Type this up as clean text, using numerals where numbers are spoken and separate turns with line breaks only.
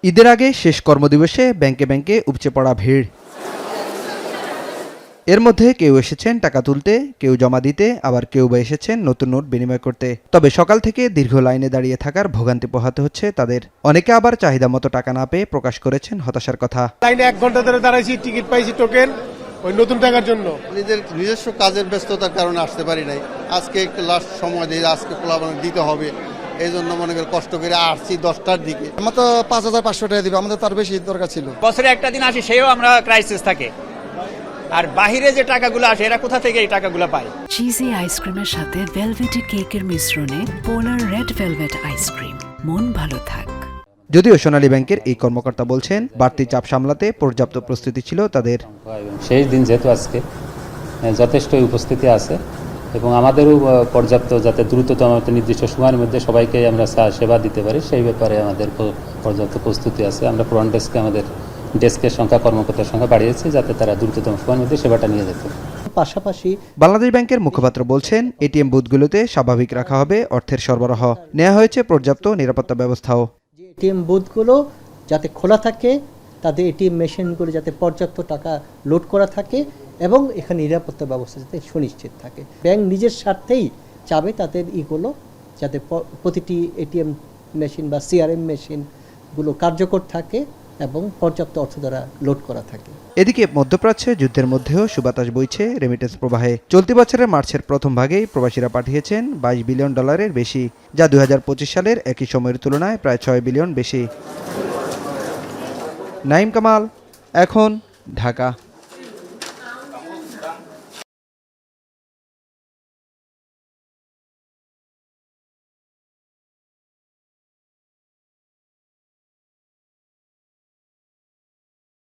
ঈদের আগে শেষ কর্মদিবসে ব্যাংকে ব্যাংকে উপচে পড়া ভিড়। এর মধ্যে কেউ এসেছেন টাকা তুলতে, কেউ জমা দিতে, আবার কেউ বা এসেছেন নতুন নোট বিনিময় করতে। তবে সকাল থেকে দীর্ঘ লাইনে দাঁড়িয়ে থাকার ভোগান্তি পোহাতে হচ্ছে তাদের। অনেকে আবার চাহিদা মতো টাকা না পেয়ে প্রকাশ করেছেন হতাশার কথা।
লাইনে 1 ঘন্টা ধরে দাঁড়াইছি, টিকিট পাইছি টোকেন ওই নতুন টাকার জন্য।
নিজস্ব কাজের ব্যস্ততার কারণে আসতে পারি নাই। আজকে একটু লাস্ট সময় দিয়ে আজকে পোলাপান দিতে হবে, এই জন্য মনে করি কষ্ট করে আসছি 10টার দিকে।
আমরা তো 5,500 টাকা দিবে, আমাদের তার বেশি দরকার ছিল।
বছরে একটা দিন আসি, সেও আমরা ক্রাইসিস থাকে। আর বাহিরে যে টাকাগুলো আসে এরা কোথা থেকে এই টাকাগুলো পায়?
চিজি আইসক্রিমের সাথে ভেলভেটি কেকের মিশ্রণে পোলার রেড ভেলভেট আইসক্রিম, মন ভালো থাক।
যদিও সোনালী ব্যাংকের এই কর্মকর্তা বলছেন বাড়তি চাপ সামলাতে পর্যাপ্ত প্রস্তুতি ছিল তাদের।
শেষ দিন যেহেতু আজকে যথেষ্ট উপস্থিতি আছে এবং আমাদেরও পর্যাপ্ত, যাতে দ্রুততম নির্দিষ্ট সময়ের মধ্যে সবাইকে আমরা সেবা দিতে পারি সেই ব্যাপারে আমাদের পর্যাপ্ত প্রস্তুতি আছে। আমরা ফ্রন্ট ডেস্কে আমাদের ডেস্কের সংখ্যা, কর্মকর্তার সংখ্যা বাড়িয়েছি যাতে তারা দ্রুততম সময়ের মধ্যে সেবাটা নিয়ে যেত।
পাশাপাশি
বাংলাদেশ ব্যাংকের মুখপাত্র বলছেন এটিএম বুথগুলোতে স্বাভাবিক রাখা হবে অর্থের সরবরাহ, নেওয়া হয়েছে পর্যাপ্ত নিরাপত্তা ব্যবস্থাও।
এটিএম বুথগুলো যাতে খোলা থাকে, তাদের এটিএম মেশিনগুলো যাতে পর্যাপ্ত টাকা লোড করা থাকে এবং এখানে নিরাপত্তা ব্যবস্থা যাতে সুনিশ্চিত থাকে। ব্যাংক নিজের স্বার্থেই চাবে তাদের ইগুলো যাতে প্রতিটি এটিএম মেশিন বা সিআরএম মেশিনগুলো কার্যকর থাকে এবং পর্যাপ্ত অর্থ দ্বারা লোড করা থাকে।
এদিকে মধ্যপ্রাচ্যে যুদ্ধের মধ্যেও সুবাতাস বইছে রেমিটেন্স প্রবাহে। চলতি বছরের মার্চের প্রথম ভাগেই প্রবাসীরা পাঠিয়েছেন $22 বিলিয়ন বেশি, যা 2025 সালের একই সময়ের তুলনায় প্রায় 6 বিলিয়ন বেশি। নাঈম কামাল, এখন, ঢাকা।